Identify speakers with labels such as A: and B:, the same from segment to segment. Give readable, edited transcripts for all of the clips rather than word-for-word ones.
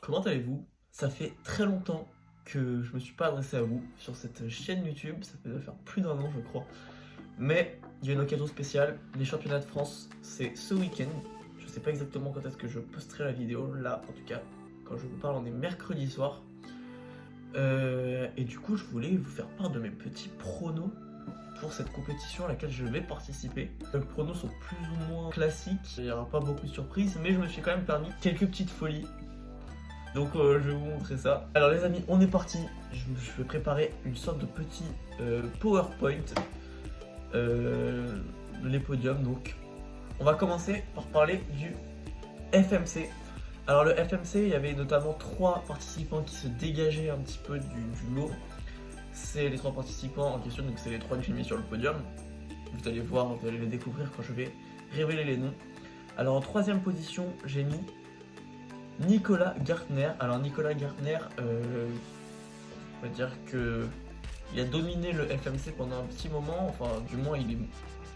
A: Comment allez-vous? Ça fait très longtemps que je me suis pas adressé à vous sur cette chaîne YouTube, ça doit faire plus d'un an je crois. Mais il y a une occasion spéciale, les championnats de France, c'est ce week-end. Je sais pas exactement quand est-ce que je posterai la vidéo, là en tout cas, quand je vous parle on est mercredi soir. Et du coup je voulais vous faire part de mes petits pronos pour cette compétition à laquelle je vais participer. Les pronos sont plus ou moins classiques, il n'y aura pas beaucoup de surprises, mais je me suis quand même permis quelques petites folies. Donc je vais vous montrer ça. Alors les amis, on est parti. Je vais préparer une sorte de petit PowerPoint. Les podiums donc. On va commencer par parler du FMC. Alors le FMC, il y avait notamment 3 participants qui se dégageaient un petit peu du lot. C'est les 3 participants en question, donc c'est les 3 que j'ai mis sur le podium. Vous allez voir, vous allez les découvrir quand je vais révéler les noms. Alors en 3ème position, j'ai mis Nicolas Gartner. Alors Nicolas Gartner, on va dire que il a dominé le FMC pendant un petit moment, enfin du moins il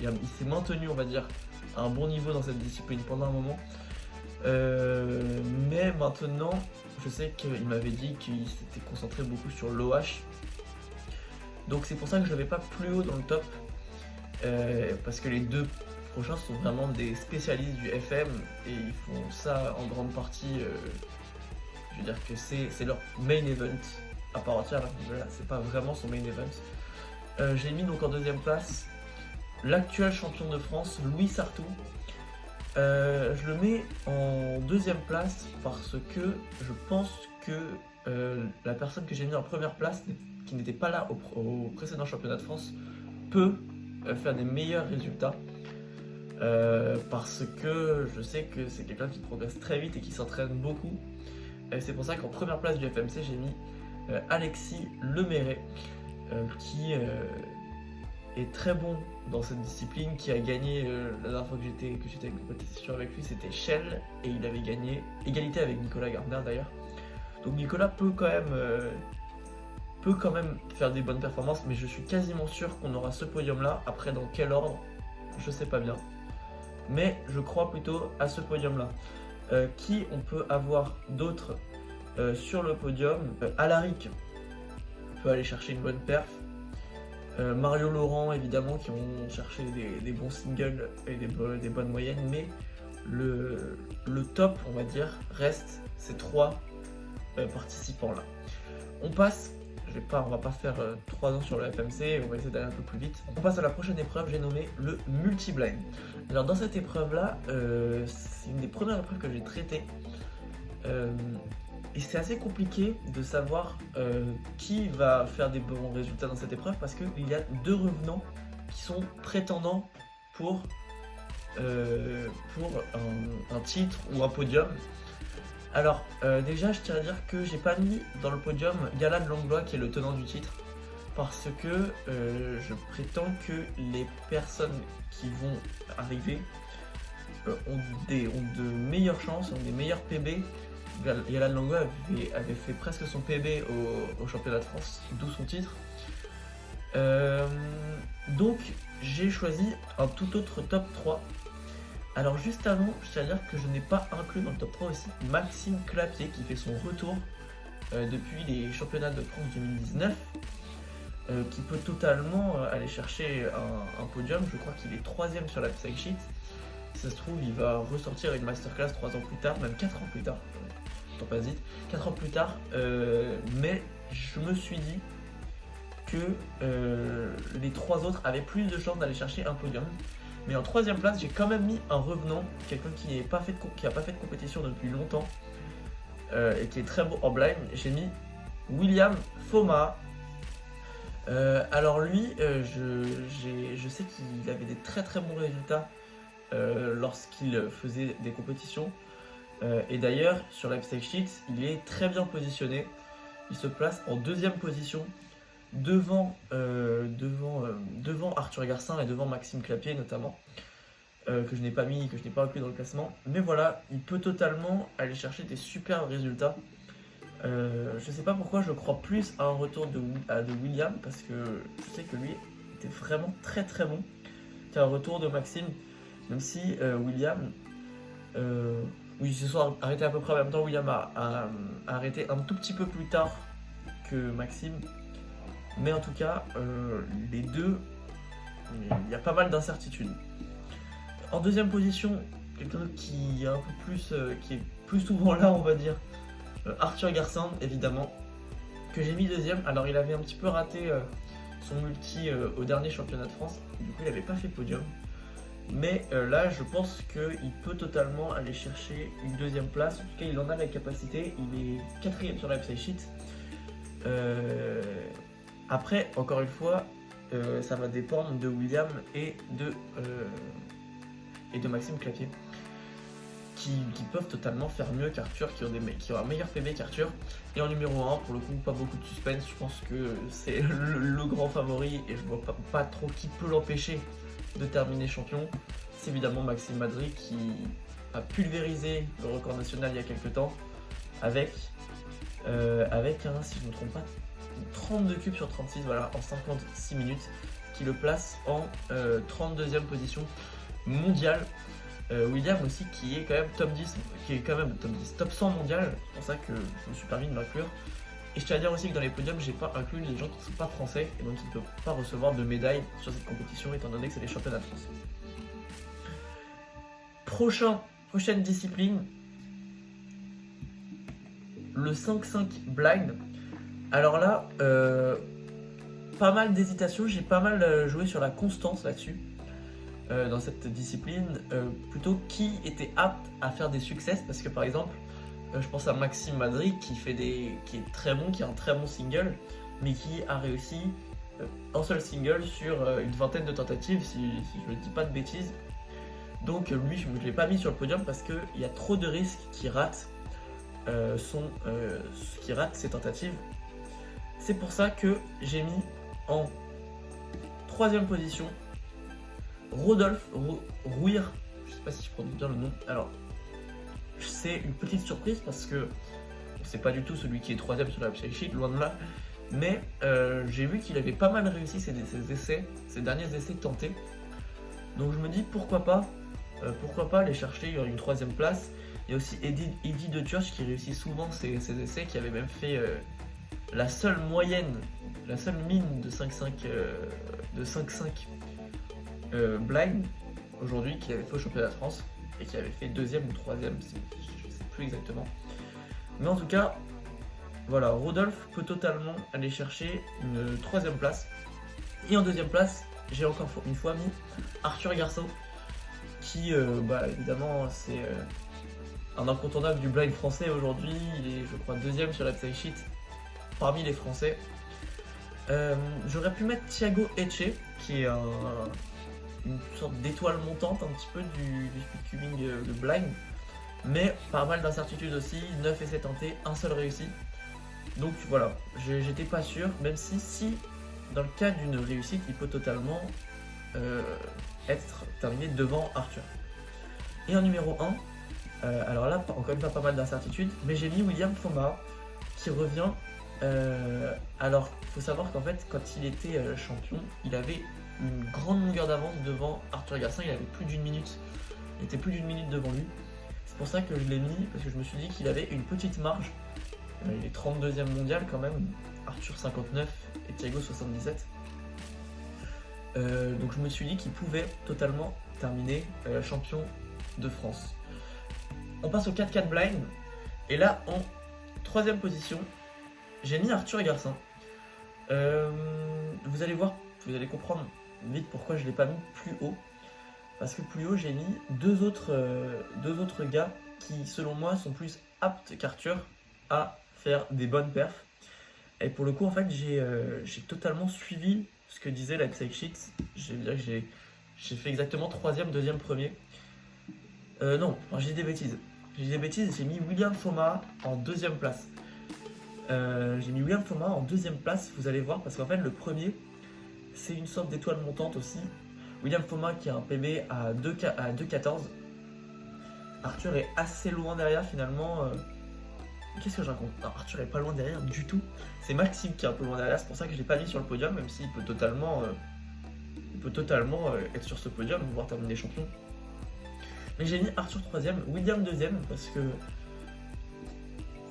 A: s'est maintenu on va dire à un bon niveau dans cette discipline pendant un moment. Mais maintenant, je sais qu'il m'avait dit qu'il s'était concentré beaucoup sur l'OH. Donc c'est pour ça que je ne l'avais pas plus haut dans le top. Parce que les 2 prochains sont vraiment des spécialistes du FM et ils font ça en grande partie. Je veux dire que c'est leur main event à part entière. Là, c'est pas vraiment son main event. J'ai mis donc en 2ème place l'actuel champion de France, Louis Sartou. Je le mets en 2ème place parce que je pense que la personne que j'ai mis en 1ère place, qui n'était pas là au précédent championnat de France, peut faire des meilleurs résultats. Parce que je sais que c'est quelqu'un qui progresse très vite et qui s'entraîne beaucoup. C'est pour ça qu'en 1ère place du FMC, j'ai mis Alexis Lemairet, qui est très bon dans cette discipline, qui a gagné la dernière fois que j'étais avec une compétition avec lui, c'était Shell, et il avait gagné égalité avec Nicolas Gardner d'ailleurs. Donc Nicolas peut quand même faire des bonnes performances, mais je suis quasiment sûr qu'on aura ce podium là. Après dans quel ordre, je sais pas bien, mais je crois plutôt à ce podium là. Qui on peut avoir d'autres sur le podium? Alaric peut aller chercher une bonne perf. Mario Laurent évidemment, qui ont cherché des bons singles et des bonnes moyennes, mais le top on va dire reste ces 3 participants là. On passe, on va pas faire 3 ans sur le FMC, on va essayer d'aller un peu plus vite. On passe à la prochaine épreuve, j'ai nommé le multi-blind. Alors dans cette épreuve là, c'est une des premières épreuves que j'ai traitées. Et c'est assez compliqué de savoir qui va faire des bons résultats dans cette épreuve, parce qu'il y a 2 revenants qui sont prétendants pour un titre ou un podium. Alors déjà je tiens à dire que j'ai pas mis dans le podium Galad Langlois, qui est le tenant du titre, parce que je prétends que les personnes qui vont arriver ont de meilleures chances, ont des meilleurs PB. Galad Langlois avait fait presque son PB au championnat de France, d'où son titre. Donc j'ai choisi un tout autre top 3. Alors juste avant, je tiens à dire que je n'ai pas inclus dans le top 3 aussi Maxime Clapier, qui fait son retour depuis les championnats de France 2019, qui peut totalement aller chercher un podium. Je crois qu'il est 3ème sur la psych sheet. Si ça se trouve, il va ressortir une masterclass 3 ans plus tard, même 4 ans plus tard. Temps passe vite, 4 ans plus tard. Mais je me suis dit que les 3 autres avaient plus de chances d'aller chercher un podium. Mais en 3ème place, j'ai quand même mis un revenant, quelqu'un qui n'a pas fait de compétition depuis longtemps et qui est très beau en blind. J'ai mis William Foma. Alors lui, je sais qu'il avait des très très bons résultats lorsqu'il faisait des compétitions. Et d'ailleurs, sur la psych sheet, il est très bien positionné. Il se place en 2ème position, devant Arthur Garcin et devant Maxime Clapier notamment, que je n'ai pas inclus dans le classement. Mais voilà, il peut totalement aller chercher des super résultats. Je sais pas pourquoi je crois plus à un retour de William, parce que je sais que lui était vraiment très très bon, qu'à un retour de Maxime, même si William où ils se sont arrêtés à peu près en même temps. William a arrêté un tout petit peu plus tard que Maxime. Mais en tout cas, les deux, il y a pas mal d'incertitudes. En deuxième position, quelqu'un qui est un peu plus, qui est plus souvent là, on va dire, Arthur Garcin, évidemment, que j'ai mis deuxième. Alors il avait un petit peu raté son multi au dernier championnat de France, du coup il n'avait pas fait podium. Mais là, je pense qu'il peut totalement aller chercher une deuxième place. En tout cas, il en a la capacité. Il est quatrième sur la website sheet. Après, encore une fois, ça va dépendre de William et de Maxime Clapier, qui peuvent totalement faire mieux qu'Arthur, qui ont un meilleur PB qu'Arthur. Et en numéro 1, pour le coup, pas beaucoup de suspense. Je pense que c'est le grand favori et je vois pas trop qui peut l'empêcher de terminer champion. C'est évidemment Maxime Madry qui a pulvérisé le record national il y a quelques temps avec si je ne me trompe pas, 32 cubes sur 36, voilà, en 56 minutes, qui le place en 32e position mondiale. William aussi qui est quand même top 10, top 100 mondial, c'est pour ça que je me suis permis de l'inclure. Et je tiens à dire aussi que dans les podiums, j'ai pas inclus les gens qui ne sont pas français et donc qui ne peuvent pas recevoir de médailles sur cette compétition étant donné que c'est les championnats de France. Prochaine discipline, le 5-5 blind. Alors là, pas mal d'hésitation, j'ai pas mal joué sur la constance là-dessus. Dans cette discipline, plutôt qui était apte à faire des succès, parce que par exemple, je pense à Maxime Madry qui est très bon, qui a un très bon single, mais qui a réussi un seul single sur une vingtaine de tentatives, si je ne dis pas de bêtises. Donc lui, je ne l'ai pas mis sur le podium parce qu'il y a trop de risques qu'il rate, ses tentatives. C'est pour ça que j'ai mis en 3e position Rodolphe Rouir, je sais pas si je prononce bien le nom. Alors, c'est une petite surprise parce que c'est pas du tout celui qui est 3ème sur la website sheet, loin de là. Mais j'ai vu qu'il avait pas mal réussi ses derniers essais tentés. Donc je me dis pourquoi pas aller chercher une 3ème place. Il y a aussi Eddy de Turch qui réussit souvent ses essais, qui avait même fait la seule mine de 5-5 blind aujourd'hui, qui avait fait au championnat de France et qui avait fait 2ème ou 3ème, je ne sais plus exactement. Mais en tout cas, voilà, Rodolphe peut totalement aller chercher une 3ème place. Et en 2ème place, j'ai encore une fois mis Arthur Garcin, qui évidemment c'est un incontournable du blind français aujourd'hui. Il est, je crois, 2ème sur la website sheet parmi les Français. J'aurais pu mettre Thiago Etche, qui est une sorte d'étoile montante un petit peu du speedcubing de blind, mais pas mal d'incertitudes aussi. 9 essais tentés, un seul réussi. Donc voilà, j'étais pas sûr, même si dans le cas d'une réussite, il peut totalement être terminé devant Arthur. Et en numéro 1, alors là, encore une fois, pas mal d'incertitudes, mais j'ai mis William Foma qui revient. Alors, il faut savoir qu'en fait, quand il était champion, il avait une grande longueur d'avance devant Arthur Garcin. Il avait plus d'une minute, il était plus d'une minute devant lui. C'est pour ça que je l'ai mis, parce que je me suis dit qu'il avait une petite marge. Il est 32e mondial quand même, Arthur 59 et Thiago 77. Donc je me suis dit qu'il pouvait totalement terminer champion de France. On passe au 4-4 blind, et là en 3ème position, j'ai mis Arthur Garcin. Vous allez voir, vous allez comprendre vite pourquoi je ne l'ai pas mis plus haut. Parce que plus haut, j'ai mis deux autres gars qui, selon moi, sont plus aptes qu'Arthur à faire des bonnes perfs. Et pour le coup, en fait, j'ai totalement suivi ce que disait la website sheet. J'ai fait exactement 3ème, 2ème, 1er. Non, j'ai dit des bêtises. J'ai mis William Foma en 2ème place. J'ai mis William Foma en 2ème place, vous allez voir, parce qu'en fait, le premier, c'est une sorte d'étoile montante aussi. William Foma qui a un PB à 2,14. Arthur est assez loin derrière finalement. Qu'est-ce que je raconte? Non, Arthur est pas loin derrière du tout. C'est Maxime qui est un peu loin derrière, c'est pour ça que je l'ai pas mis sur le podium, même s'il peut totalement, être sur ce podium, voire terminer champion. Mais j'ai mis Arthur 3ème, William 2ème, parce que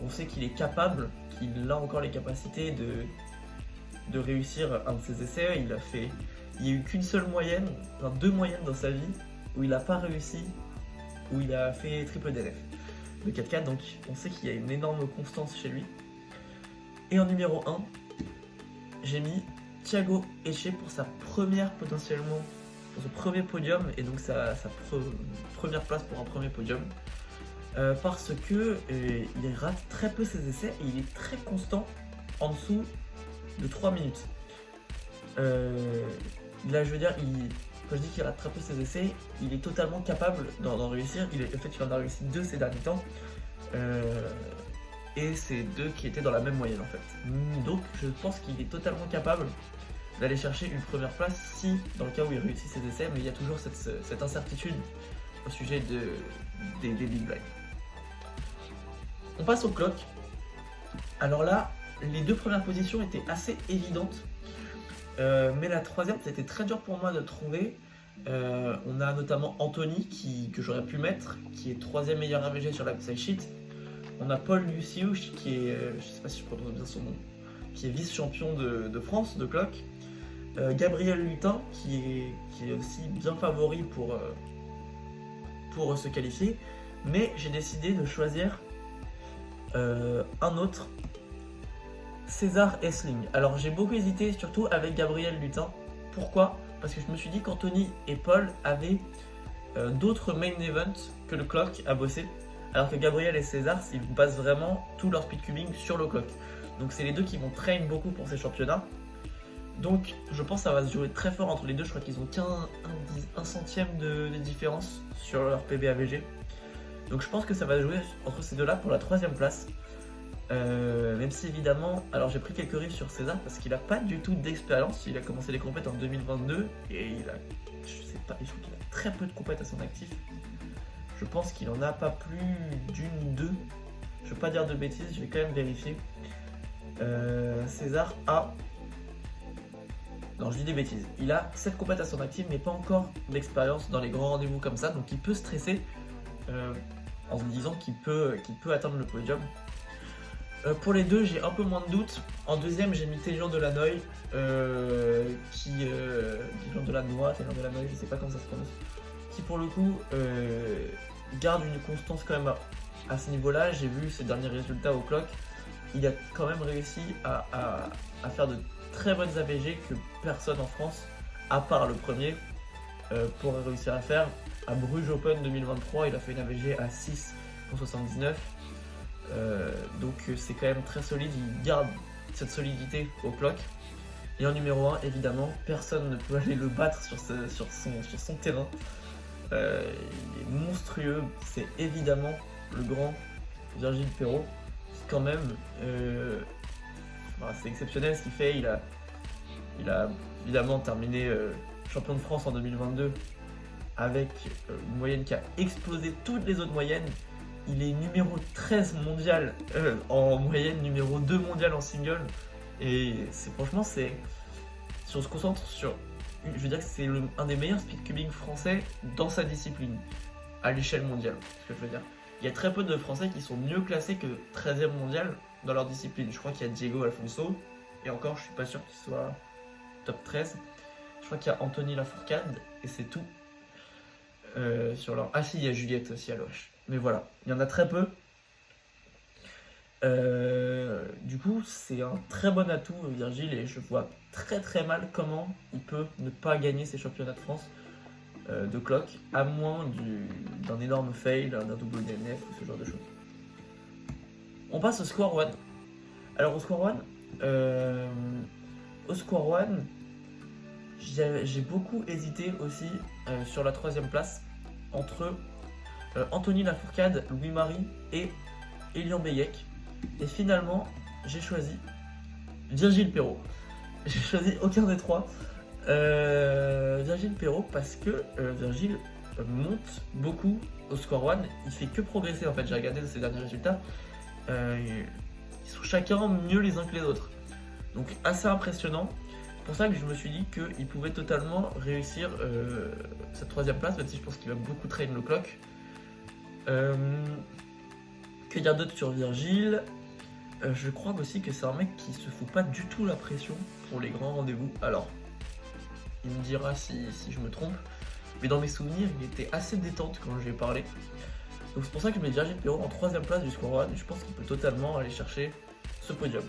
A: on sait qu'il est capable, qu'il a encore les capacités de réussir un de ses essais. Il n'y a eu qu'une seule moyenne, enfin 2 moyennes dans sa vie, où il n'a pas réussi, où il a fait triple DNF. Le 4-4, donc on sait qu'il y a une énorme constance chez lui. Et en numéro 1, j'ai mis Thiago Etche pour sa première potentiellement, pour son premier podium et donc sa première place pour un premier podium. Parce que il rate très peu ses essais et il est très constant en dessous de 3 minutes. Là je veux dire, quand je dis qu'il rate très peu ses essais, il est totalement capable d'en réussir. En fait il en a réussi 2 ces derniers temps. Et c'est 2 qui étaient dans la même moyenne en fait. Donc je pense qu'il est totalement capable d'aller chercher une première place si, dans le cas où il réussit ses essais, mais il y a toujours cette incertitude au sujet des Big Blind. On passe au clock. Alors là, les 2 premières positions étaient assez évidentes, mais la 3ème c'était très dur pour moi de trouver. On a notamment Anthony que j'aurais pu mettre, qui est 3ème meilleur AVG sur la website sheet. On a Paul Luciouch qui est, je sais pas si je prononce bien son nom, qui est vice-champion de France de clock. Gabriel Lutin qui est aussi bien favori pour se qualifier, mais j'ai décidé de choisir un autre, César Essling. Alors j'ai beaucoup hésité, surtout avec Gabriel Lutin. Pourquoi? Parce que je me suis dit qu'Anthony et Paul avaient d'autres main events que le clock à bosser, alors que Gabriel et César, ils passent vraiment tout leur speedcubing sur le clock. Donc c'est les 2 qui vont train beaucoup pour ces championnats. Donc je pense que ça va se jouer très fort entre les 2. Je crois qu'ils ont qu'un centième de différence sur leur PB-AVG. Donc je pense que ça va se jouer entre ces 2-là pour la 3ème place. Même si évidemment, alors j'ai pris quelques risques sur César parce qu'il n'a pas du tout d'expérience. Il a commencé les compètes en 2022 et je trouve qu'il a très peu de compètes à son actif. Je pense qu'il en a pas plus d'une ou 2. Je ne veux pas dire de bêtises, je vais quand même vérifier. César a... Non, je dis des bêtises. Il a 7 compètes à son actif, mais pas encore d'expérience dans les grands rendez-vous comme ça. Donc il peut stresser en se disant qu'il peut atteindre le podium. Pour les 2, j'ai un peu moins de doutes. En 2ème, j'ai mis Télian Delanoë, Télian Delanoë, je sais pas comment ça se prononce, qui pour le coup garde une constance quand même à ce niveau-là. J'ai vu ses derniers résultats au clock. Il a quand même réussi à faire de très bonnes AVG que personne en France, à part le premier, pourrait réussir à faire. À Bruges Open 2023, il a fait une AVG à 6,79. Donc c'est quand même très solide, il garde cette solidité au clock. Et en numéro 1, évidemment, personne ne peut aller le battre sur son terrain. Il est monstrueux, c'est évidemment le grand Virgile Perrault, qui quand même, c'est exceptionnel ce qu'il fait. Il a évidemment terminé champion de France en 2022 avec une moyenne qui a explosé toutes les autres moyennes. Il est numéro 13 mondial en moyenne, numéro 2 mondial en single. Et franchement, si on se concentre sur... Je veux dire que c'est un des meilleurs speedcubing français dans sa discipline, à l'échelle mondiale. Ce que je veux dire. Il y a très peu de Français qui sont mieux classés que 13e mondial dans leur discipline. Je crois qu'il y a Diego Alfonso, et encore, je suis pas sûr qu'il soit top 13. Je crois qu'il y a Anthony Lafourcade, et c'est tout. Sur leur... Ah si, il y a Juliette aussi à l'OH. Mais voilà, il y en a très peu. Du coup, c'est un très bon atout, Virgile, et je vois très très mal comment il peut ne pas gagner ces championnats de France de clock, à moins d'un énorme fail, d'un double DNF ou ce genre de choses. On passe au score 1. Alors au score 1, j'ai beaucoup hésité aussi sur la 3ème place entre Anthony Lafourcade, Louis-Marie et Elian Beyek. Et finalement, j'ai choisi Virgile Perrault. J'ai choisi aucun des 3. Virgile Perrault parce que Virgile monte beaucoup au score 1. Il fait que progresser en fait. J'ai regardé ses derniers résultats. Ils sont chacun mieux les uns que les autres. Donc assez impressionnant. pour ça que je me suis dit qu'il pouvait totalement réussir cette troisième place, même si je pense qu'il va beaucoup train le clock. Que dire d'autre sur Virgile? Je crois aussi que c'est un mec qui se fout pas du tout la pression pour les grands rendez-vous. Alors, il me dira si je me trompe, mais dans mes souvenirs, il était assez détente quand j'ai parlé. Donc c'est pour ça que je mets Virgile Perrault en troisième place du Square One. Je pense qu'il peut totalement aller chercher ce podium.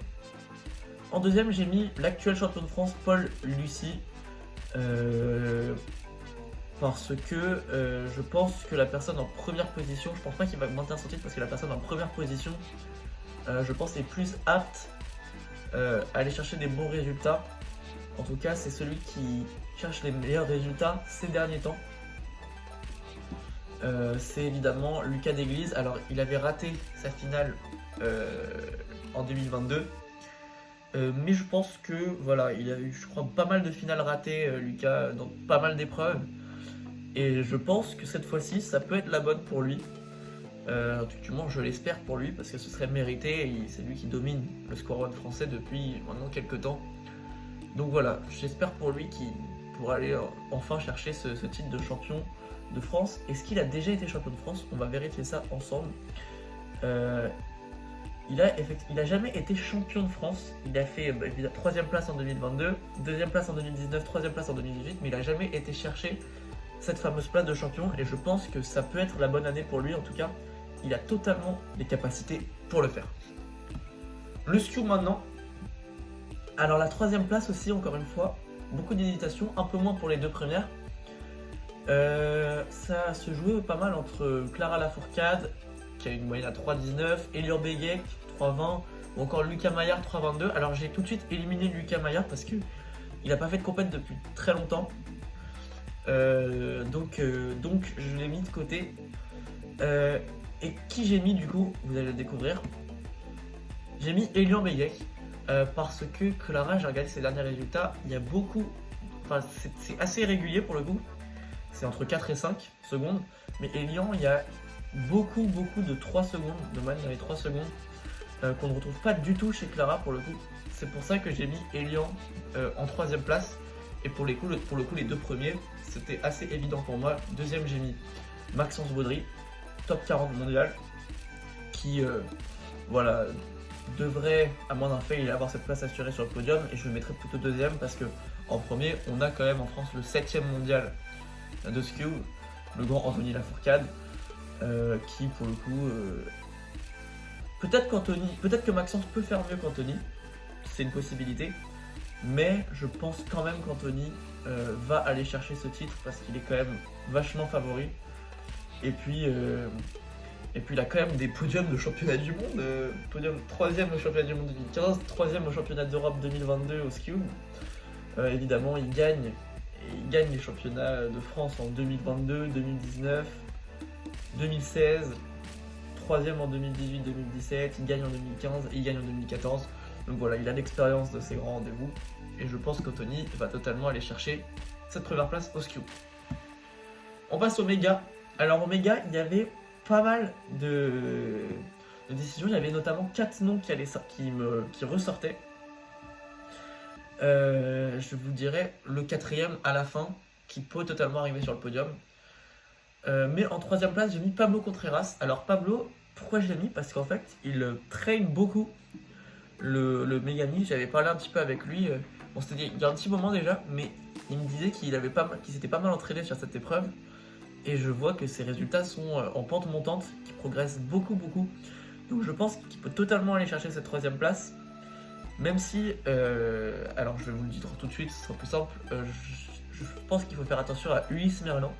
A: En deuxième, j'ai mis l'actuel champion de France, Paul Lucie. Parce que je pense que la personne en première position, je pense pas qu'il va maintenir son titre parce que la personne en première position, je pense, est plus apte à aller chercher des bons résultats. En tout cas, c'est celui qui cherche les meilleurs résultats ces derniers temps. C'est évidemment Lucas Deglise. Alors, il avait raté sa finale en 2022. Mais je pense que voilà, il a eu, je crois, pas mal de finales ratées, Lucas, dans pas mal d'épreuves. Et je pense que cette fois-ci, ça peut être la bonne pour lui. Du moins, je l'espère pour lui, parce que ce serait mérité. Et c'est lui qui domine le Square One français depuis maintenant quelques temps. Donc voilà, j'espère pour lui qu'il pourra aller enfin chercher ce titre de champion de France. Est-ce qu'il a déjà été champion de France? On va vérifier ça ensemble. Il a jamais été champion de France. Il a fait troisième place en 2022, deuxième place en 2019, troisième place en 2018, mais il a jamais été chercher cette fameuse place de champion. Et je pense que ça peut être la bonne année pour lui. En tout cas, il a totalement les capacités pour le faire. Le Skew maintenant. Alors la troisième place aussi, encore une fois, beaucoup d'hésitation, un peu moins pour les deux premières. Ça se jouait pas mal entre Clara Lafourcade, qui a une moyenne à 3,19, Elior Beguet, 3,20, ou encore Lucas Maillard, 3,22. Alors j'ai tout de suite éliminé Lucas Maillard parce qu'il n'a pas fait de compète depuis très longtemps. Donc je l'ai mis de côté. Et qui j'ai mis du coup, vous allez le découvrir. J'ai mis Elior Beguet. Parce que Clara, j'ai regardé ses derniers résultats, il y a beaucoup, enfin c'est assez régulier pour le coup, c'est entre 4 et 5 secondes, mais Elian, il y a beaucoup de 3 secondes, de moyenne dans les 3 secondes, qu'on ne retrouve pas du tout chez Clara pour le coup. C'est pour ça que j'ai mis Elian en troisième place, et pour le coup les deux premiers, c'était assez évident pour moi. Deuxième, j'ai mis Maxence Baudry, top 40 mondial, qui, voilà, devrait, à moins d'un fail, avoir cette place assurée sur le podium, et je le mettrai plutôt deuxième parce que en premier, on a quand même en France le 7ème mondial de Skew, le grand Anthony Lafourcade, qui pour le coup, peut-être que Maxence peut faire mieux qu'Anthony, c'est une possibilité, mais je pense quand même qu'Anthony va aller chercher ce titre parce qu'il est quand même vachement favori. Et puis il a quand même des podiums de championnat du monde, podium 3ème au championnat du monde 2015, 3ème au championnat d'Europe 2022 au Skew. Évidemment, il gagne les championnats de France en 2022, 2019, 2016, 3ème en 2018-2017, il gagne en 2015 et il gagne en 2014. Donc voilà, il a l'expérience de ces grands rendez-vous et je pense qu'Anthony va totalement aller chercher cette première place au Skew. On passe au méga. Alors au méga, il y avait pas mal de décisions. Il y avait notamment 4 noms qui ressortaient. Je vous dirai le 4ème à la fin qui peut totalement arriver sur le podium. Mais en 3ème place, j'ai mis Pablo Contreras. Alors Pablo, pourquoi je l'ai mis? Parce qu'en fait, il traîne beaucoup le Megami. J'avais parlé un petit peu avec lui. Bon, c'était il y a un petit moment déjà, mais il me disait qu'il s'était pas mal entraîné sur cette épreuve. Et je vois que ses résultats sont en pente montante, qu'il progresse beaucoup. Donc je pense qu'il peut totalement aller chercher cette 3ème place. Même si, alors je vais vous le dire tout de suite, ce sera plus simple. Je pense qu'il faut faire attention à Ulysse Merlan,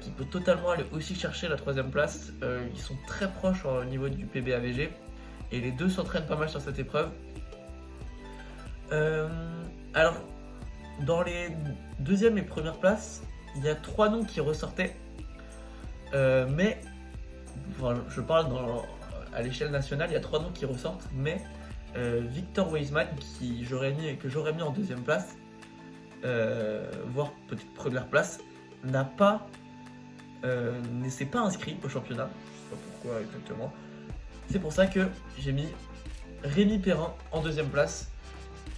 A: qui peut totalement aller aussi chercher la 3ème place. Ils sont très proches au niveau du PBAVG. Et les deux s'entraînent pas mal sur cette épreuve. Alors, dans les 2ème et 1ère places, il y a 3 noms qui ressortaient, mais enfin, je parle à l'échelle nationale, il y a 3 noms qui ressortent, mais Victor Weisman, que j'aurais mis en 2ème place, voire peut-être 1ère place, ne s'est pas inscrit au championnat. Je sais pas pourquoi exactement. C'est pour ça que j'ai mis Rémi Perrin en 2ème place,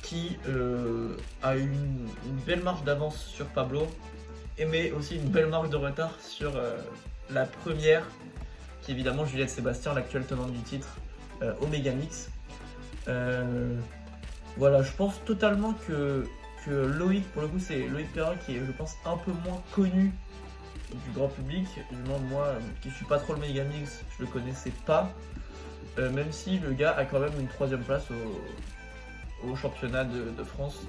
A: qui a une belle marge d'avance sur Pablo, mais aussi une belle marge de retard sur la première, qui est évidemment Juliette Sébastien, l'actuelle tenante du titre au Megamix. Voilà, je pense totalement que Loïc, pour le coup, c'est Loïc Perrin qui est, je pense, un peu moins connu du grand public. Moi, qui suis pas trop le Megamix, je le connaissais pas. Même si le gars a quand même une 3ème place au championnat de France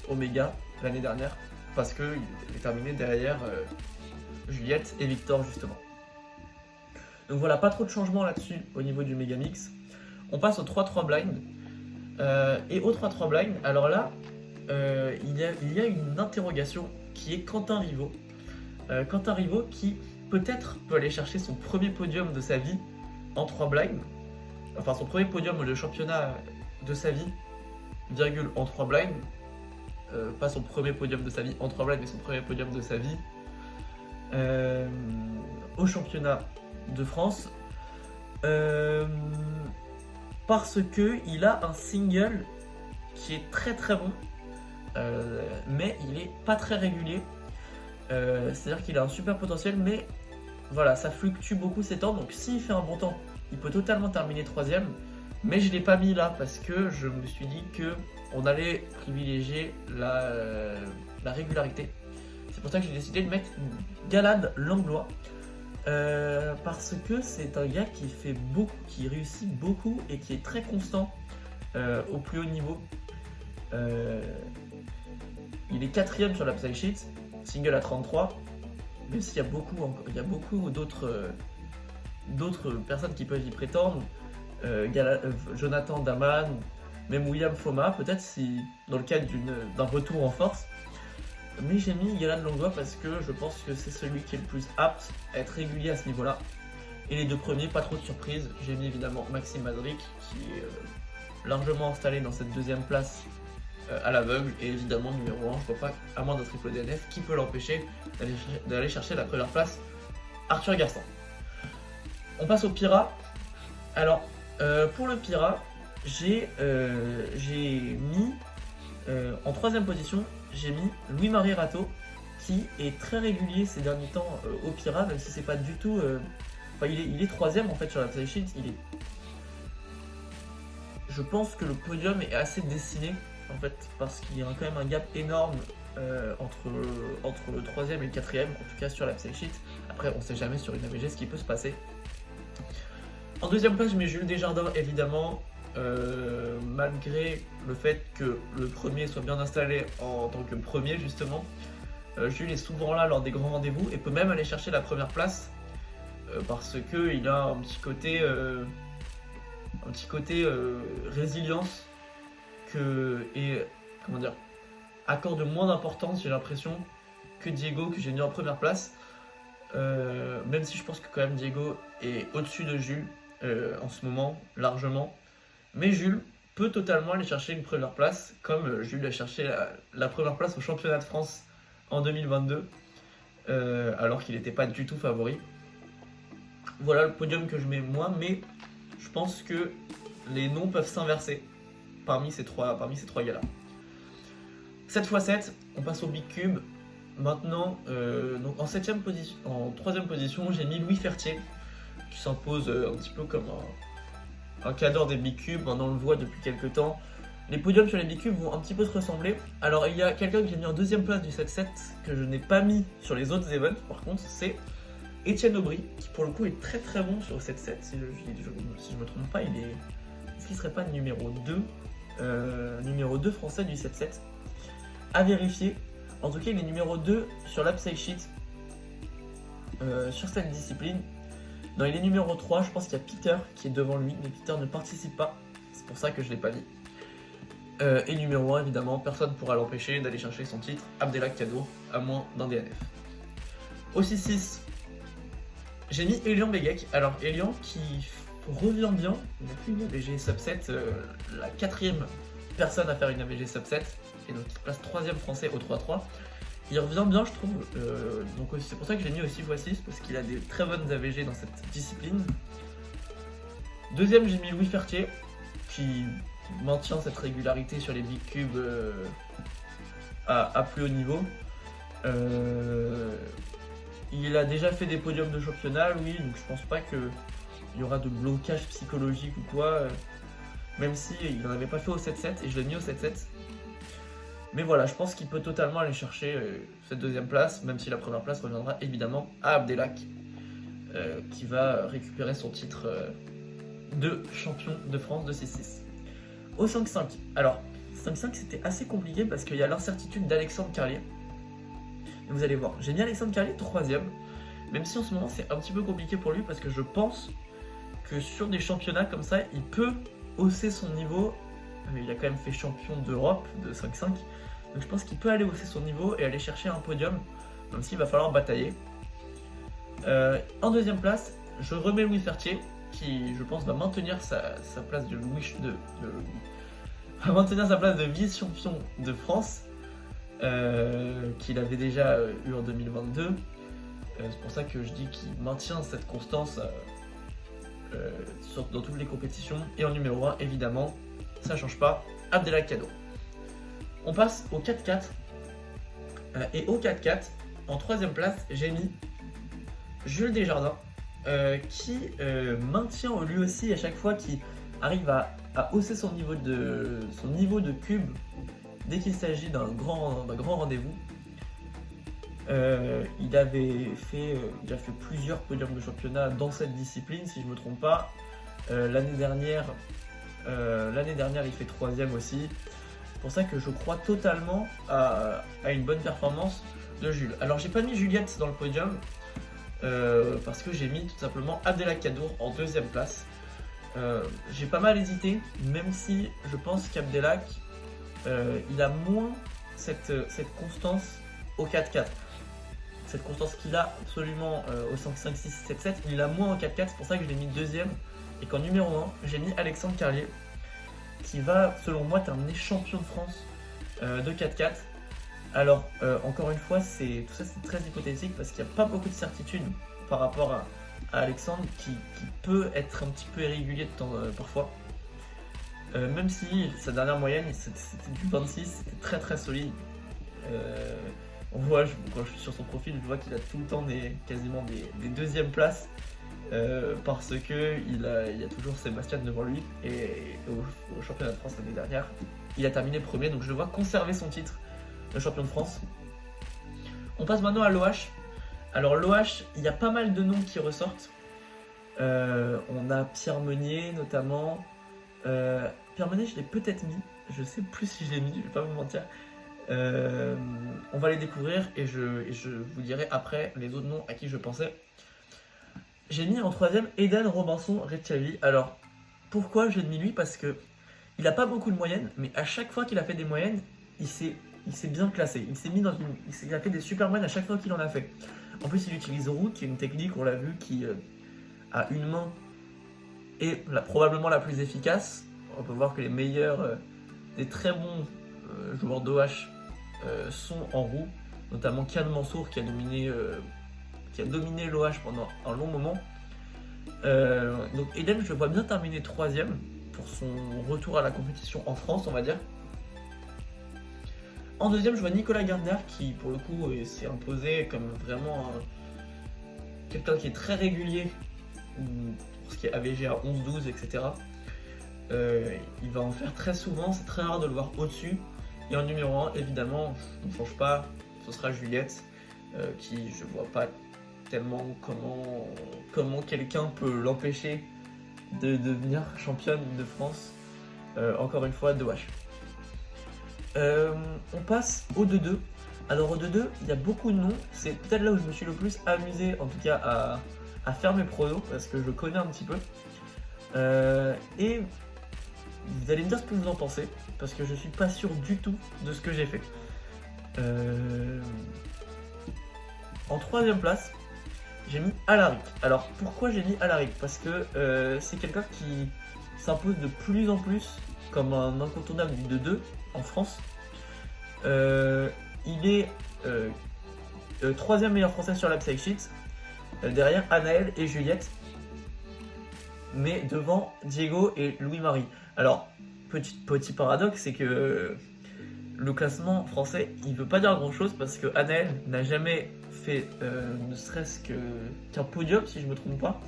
A: Omega l'année dernière, parce qu'il est terminé derrière Juliette et Victor justement. Donc voilà, pas trop de changements là-dessus au niveau du Megamix. On passe au 3-3 blind. Et au 3-3 blind, alors là, il y a une interrogation qui est Quentin Rivaud. Quentin Rivaud qui peut-être peut aller chercher son premier podium de sa vie en 3 blind. Enfin, son premier podium de championnat de sa vie, virgule, en 3 blind. Pas son premier podium de sa vie en 3 blind, mais son premier podium de sa vie au championnat de France. Parce que il a un single qui est très très bon, mais il est pas très régulier. C'est-à-dire qu'il a un super potentiel, mais voilà, ça fluctue beaucoup ses temps. Donc s'il fait un bon temps, il peut totalement terminer 3ème, mais je ne l'ai pas mis là parce que je me suis dit qu'on allait privilégier la régularité. C'est pour ça que j'ai décidé de mettre Galad Langlois, parce que c'est un gars qui fait beaucoup, qui réussit beaucoup et qui est très constant au plus haut niveau. Il est 4ème sur la Psy-Sheet, single à 33, même s'il y a beaucoup d'autres personnes qui peuvent y prétendre, Jonathan Daman, même William Foma, peut-être si dans le cadre d'un retour en force. Mais j'ai mis Galad Langlois parce que je pense que c'est celui qui est le plus apte à être régulier à ce niveau-là. Et les deux premiers, pas trop de surprise. J'ai mis évidemment Maxime Madric qui est largement installé dans cette 2ème place à l'aveugle, et évidemment numéro 1, je vois pas, à moins d'un triple DNF, qui peut l'empêcher d'aller chercher la première place, Arthur Gaston. On passe au Pira. Alors, pour le Pira, j'ai mis en 3ème position, j'ai mis Louis-Marie Rateau, qui est très régulier ces derniers temps au Pira, même si c'est pas du tout... Enfin, il est 3ème en fait sur la Psy-Sheet. Je pense que le podium est assez dessiné, en fait, parce qu'il y a quand même un gap énorme entre le 3ème et le 4ème, en tout cas sur la Psy-Sheet. Après, on sait jamais sur une AVG ce qui peut se passer. En 2ème place, je mets Jules Desjardins, évidemment, malgré le fait que le premier soit bien installé en tant que premier, justement. Jules est souvent là lors des grands rendez-vous et peut même aller chercher la première place, parce qu'il a un petit côté résilience et comment dire, accorde moins d'importance, j'ai l'impression, que Diego, que j'ai mis en première place, même si je pense que quand même Diego est au-dessus de Jules en ce moment, largement. Mais Jules peut totalement aller chercher une première place, comme Jules a cherché la première place au championnat de France en 2022, alors qu'il n'était pas du tout favori. Voilà le podium que je mets moi, mais je pense que les noms peuvent s'inverser parmi ces trois gars-là. 7x7, on passe au Big Cube. Maintenant, donc en 3ème position, j'ai mis Louis Fertier, qui s'impose un petit peu comme un cadre des Big Cubes. Maintenant, on le voit depuis quelques temps. Les podiums sur les Big Cubes vont un petit peu se ressembler. Alors, il y a quelqu'un que j'ai mis en 2ème place du 7-7, que je n'ai pas mis sur les autres events, par contre, c'est Étienne Aubry, qui pour le coup est très très bon sur le 7-7. Si je me trompe pas, est-ce qu'il serait pas numéro 2 français du 7-7 à vérifier. En tout cas, il est numéro 2 sur la Psy-Sheet sur cette discipline. Non, il est numéro 3, je pense qu'il y a Peter qui est devant lui, mais Peter ne participe pas, c'est pour ça que je ne l'ai pas mis. Et numéro 1, évidemment, personne ne pourra l'empêcher d'aller chercher son titre, Abdelak Kadour, à moins d'un DNF. Au 6-6, j'ai mis Elian Begek. Alors Elian qui revient bien, il a fait une AVG subset, la 4ème personne à faire une AVG subset, et donc il place 3ème français au 3-3. Il revient bien, je trouve, donc c'est pour ça que j'ai mis aussi x6, parce qu'il a des très bonnes AVG dans cette discipline. 2ème, j'ai mis Louis Fertier, qui maintient cette régularité sur les big cubes à plus haut niveau. Il a déjà fait des podiums de championnat, oui, donc je pense pas qu'il y aura de blocage psychologique ou quoi, même si il n'en avait pas fait au 7-7 et je l'ai mis au 7-7. Mais voilà, je pense qu'il peut totalement aller chercher cette deuxième place, même si la première place reviendra évidemment à Abdelak, qui va récupérer son titre de champion de France de 6-6. Au 5-5, alors 5-5 c'était assez compliqué parce qu'il y a l'incertitude d'Alexandre Carlier. Et vous allez voir, j'ai mis Alexandre Carlier 3ème, même si en ce moment c'est un petit peu compliqué pour lui parce que je pense que sur des championnats comme ça, il peut hausser son niveau. Il a quand même fait champion d'Europe de 5-5, donc je pense qu'il peut aller hausser son niveau et aller chercher un podium, même s'il va falloir batailler. En deuxième place, je remets Louis Fertier, qui je pense va maintenir sa place de vice-champion de France, qu'il avait déjà eu en 2022. C'est pour ça que je dis qu'il maintient cette constance dans toutes les compétitions. Et en numéro 1, évidemment, ça change pas, Abdelak Kadour. On passe au 4-4. Et au 4-4, en troisième place, j'ai mis Jules Desjardins, qui maintient lui aussi à chaque fois qu'il arrive à hausser son niveau de cube dès qu'il s'agit d'un grand rendez-vous. Il a fait plusieurs podiums de championnat dans cette discipline, si je ne me trompe pas. L'année dernière, il fait 3ème aussi. C'est pour ça que je crois totalement à une bonne performance de Jules. Alors j'ai pas mis Juliette dans le podium parce que j'ai mis tout simplement Abdelak Kadour en deuxième place. J'ai pas mal hésité, même si je pense qu'Abdelak il a moins cette constance au 4-4. Cette constance qu'il a absolument au 5-5, 6, 7, 7, il a moins au 4-4, c'est pour ça que je l'ai mis deuxième. Et qu'en numéro 1, j'ai mis Alexandre Carlier, qui va, selon moi, terminer champion de France de 4-4. Alors, encore une fois, tout ça c'est très hypothétique parce qu'il n'y a pas beaucoup de certitudes par rapport à Alexandre, qui peut être un petit peu irrégulier de temps parfois. Même si sa dernière moyenne, c'était du 26, c'était très très solide. On voit, quand je suis sur son profil, je vois qu'il a tout le temps quasiment des deuxièmes places. Parce que il y a toujours Sébastien devant lui, et au championnat de France l'année dernière il a terminé premier, donc je le vois conserver son titre de champion de France. On passe maintenant à l'OH. Alors l'OH, il y a pas mal de noms qui ressortent. On a Pierre Meunier notamment. Pierre Meunier je l'ai peut-être mis, je sais plus si je l'ai mis, je vais pas vous mentir. On va les découvrir et je vous dirai après les autres noms à qui je pensais. J'ai mis en troisième Eden Robinson Recchiavi. Alors, pourquoi j'ai mis lui? Parce que il a pas beaucoup de moyennes, mais à chaque fois qu'il a fait des moyennes, il s'est bien classé. Il a fait des super moyennes à chaque fois qu'il en a fait. En plus, il utilise route, qui est une technique, on l'a vu, qui a une main et probablement la plus efficace. On peut voir que les meilleurs, des très bons joueurs d'OH sont en roue, notamment Kian Mansour qui a dominé l'OH pendant un long moment. Donc Eden, je le vois bien terminer 3ème pour son retour à la compétition en France, on va dire. En deuxième, je vois Nicolas Gardner qui, pour le coup, s'est imposé comme vraiment quelqu'un qui est très régulier pour ce qui est AVG à 11-12, etc. Il va en faire très souvent, c'est très rare de le voir au-dessus. Et en numéro 1, évidemment, je ne change pas, ce sera Juliette, qui je vois pas tellement comment quelqu'un peut l'empêcher de devenir championne de France, encore une fois, d'OH. On passe au 2-2. Alors au 2-2, il y a beaucoup de noms, c'est peut-être là où je me suis le plus amusé, en tout cas à faire mes pronos, parce que je connais un petit peu. Et vous allez me dire ce que vous en pensez, parce que je suis pas sûr du tout de ce que j'ai fait. En troisième place, j'ai mis Alaric. Alors pourquoi j'ai mis Alaric? Parce que c'est quelqu'un qui s'impose de plus en plus comme un incontournable du 2-2 en France. Il est 3ème meilleur français sur l'Upside Sheet, derrière Anaël et Juliette, mais devant Diego et Louis-Marie. Alors petit paradoxe, c'est que le classement français, il veut pas dire grand chose parce que Anaël n'a jamais fait ne serait-ce qu'un podium, si je me trompe pas.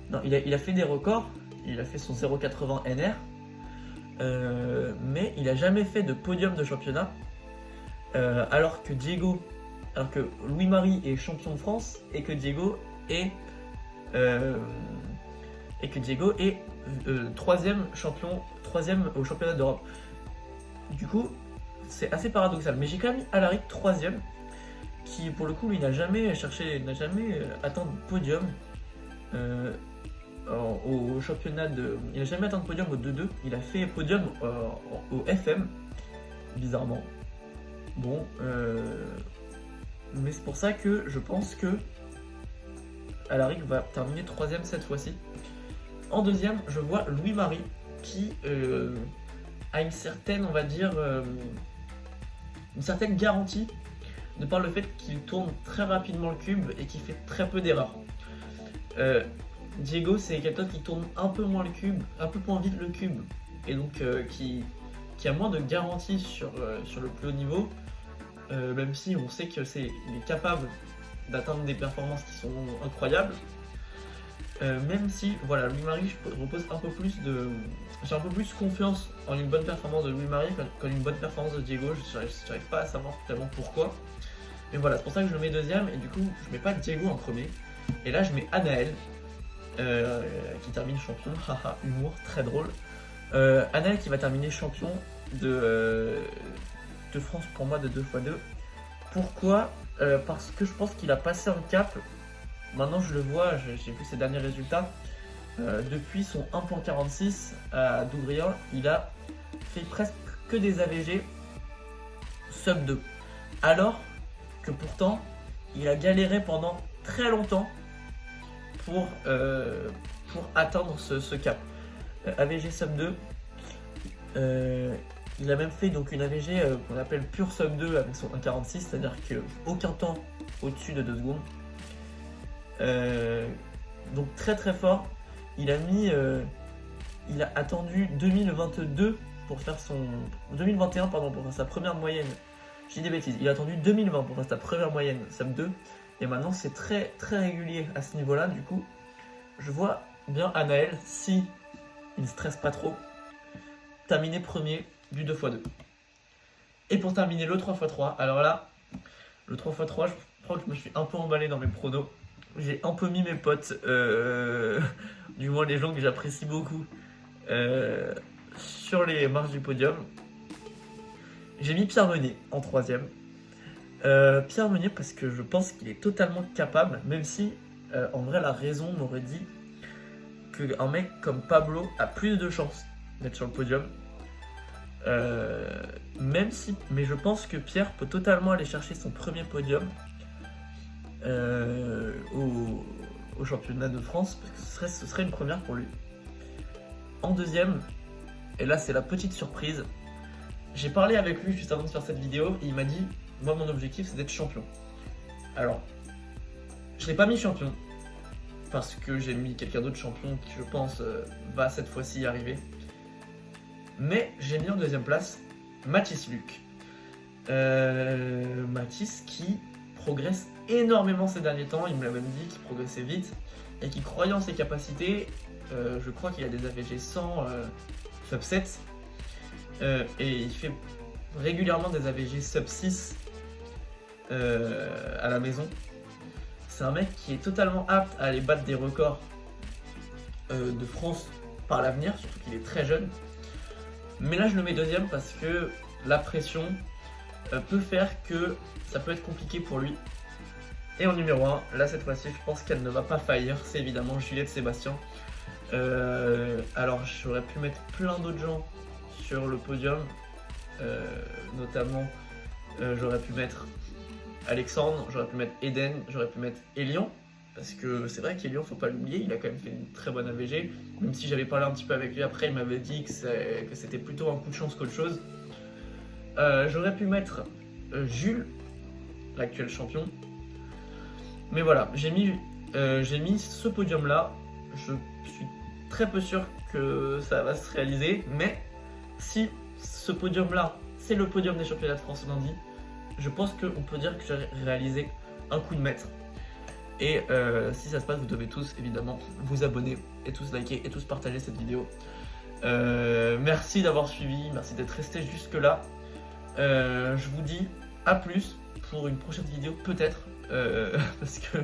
A: Non, il a fait des records, il a fait son 0,80 NR, mais il a jamais fait de podium de championnat, alors que Louis-Marie est champion de France et que Diego est troisième au championnat d'Europe. Du coup, c'est assez paradoxal. Mais j'ai quand même mis Alaric troisième, qui pour le coup, lui, n'a jamais atteint de podium au championnat de. Il n'a jamais atteint de podium au 2-2. Il a fait podium au FM, bizarrement. Bon, mais c'est pour ça que je pense que Alaric va terminer troisième cette fois-ci. En deuxième, je vois Louis-Marie qui a une certaine, on va dire, une certaine garantie de par le fait qu'il tourne très rapidement le cube et qu'il fait très peu d'erreurs. Diego, c'est quelqu'un qui tourne un peu moins le cube, un peu moins vite le cube, et donc qui a moins de garantie sur le plus haut niveau, même si on sait qu'il est capable d'atteindre des performances qui sont incroyables. Même si, voilà, Louis-Marie, je repose un peu plus j'ai un peu plus confiance en une bonne performance de Louis-Marie qu'en une bonne performance de Diego. Je n'arrive pas à savoir totalement pourquoi. Mais voilà, c'est pour ça que je le mets deuxième, et du coup, je mets pas Diego en premier. Et là, je mets Anaël, qui termine champion. Haha, humour, très drôle. Anaël qui va terminer champion de France pour moi de 2x2. Pourquoi parce que je pense qu'il a passé un cap. Maintenant je le vois, j'ai vu ses derniers résultats. Depuis son 1.46 à Dougrian, il a fait presque que des AVG sub 2. Alors que pourtant, il a galéré pendant très longtemps pour atteindre ce cap. AVG sub 2. Il a même fait donc une AVG qu'on appelle pure sub 2 avec son 1.46, c'est-à-dire qu'aucun temps au-dessus de 2 secondes. Donc très très fort. Il a attendu 2022 pour faire 2021 pardon, pour faire sa première moyenne. Je dis des bêtises. Il a attendu 2020 pour faire sa première moyenne sub 2, et maintenant c'est très très régulier à ce niveau-là. Du coup, je vois bien Anaël, si il ne stresse pas trop, terminer premier du 2x2. Et pour terminer le 3x3, alors là, le 3x3, je crois que je me suis un peu emballé dans mes pronos. J'ai un peu mis mes potes, du moins les gens que j'apprécie beaucoup, sur les marches du podium. J'ai mis Pierre Meunier en troisième. Pierre Meunier parce que je pense qu'il est totalement capable, même si en vrai la raison m'aurait dit qu'un mec comme Pablo a plus de chances d'être sur le podium. Mais je pense que Pierre peut totalement aller chercher son premier podium au championnat de France, parce que ce serait une première pour lui. En deuxième, et là c'est la petite surprise, j'ai parlé avec lui juste avant de faire cette vidéo et il m'a dit, moi mon objectif c'est d'être champion. Alors, je l'ai pas mis champion, parce que j'ai mis quelqu'un d'autre champion qui je pense va cette fois-ci y arriver. Mais j'ai mis en deuxième place Mathis Luc. Mathis qui progresse énormément ces derniers temps, il me l'a même dit qu'il progressait vite et qu'il croyait en ses capacités. Je crois qu'il a des AVG 100 sub 7 et il fait régulièrement des AVG sub 6 à la maison. C'est un mec qui est totalement apte à aller battre des records de France par l'avenir, surtout qu'il est très jeune. Mais là je le mets deuxième parce que la pression peut faire que ça peut être compliqué pour lui. Et en numéro 1, là cette fois-ci je pense qu'elle ne va pas faillir, c'est évidemment Juliette Sébastien. Alors j'aurais pu mettre plein d'autres gens sur le podium, notamment j'aurais pu mettre Alexandre, j'aurais pu mettre Eden, j'aurais pu mettre Elian, parce que c'est vrai qu'Elian, faut pas l'oublier, il a quand même fait une très bonne AVG, même si j'avais parlé un petit peu avec lui après, il m'avait dit que c'était plutôt un coup de chance qu'autre chose. J'aurais pu mettre Jules, l'actuel champion, mais voilà, j'ai mis ce podium là. Je suis très peu sûr que ça va se réaliser, mais si ce podium-là, c'est le podium des championnats de France lundi, je pense qu'on peut dire que j'ai réalisé un coup de maître. Et si ça se passe, vous devez tous évidemment vous abonner et tous liker et tous partager cette vidéo. Merci d'avoir suivi, merci d'être resté jusque là. Je vous dis à plus pour une prochaine vidéo peut-être, parce que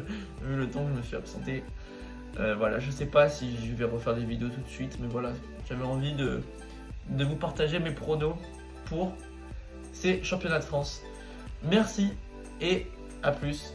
A: vu le temps que je me suis absenté, voilà, je sais pas si je vais refaire des vidéos tout de suite, mais voilà, j'avais envie de vous partager mes pronos pour ces championnats de France. Merci et à plus.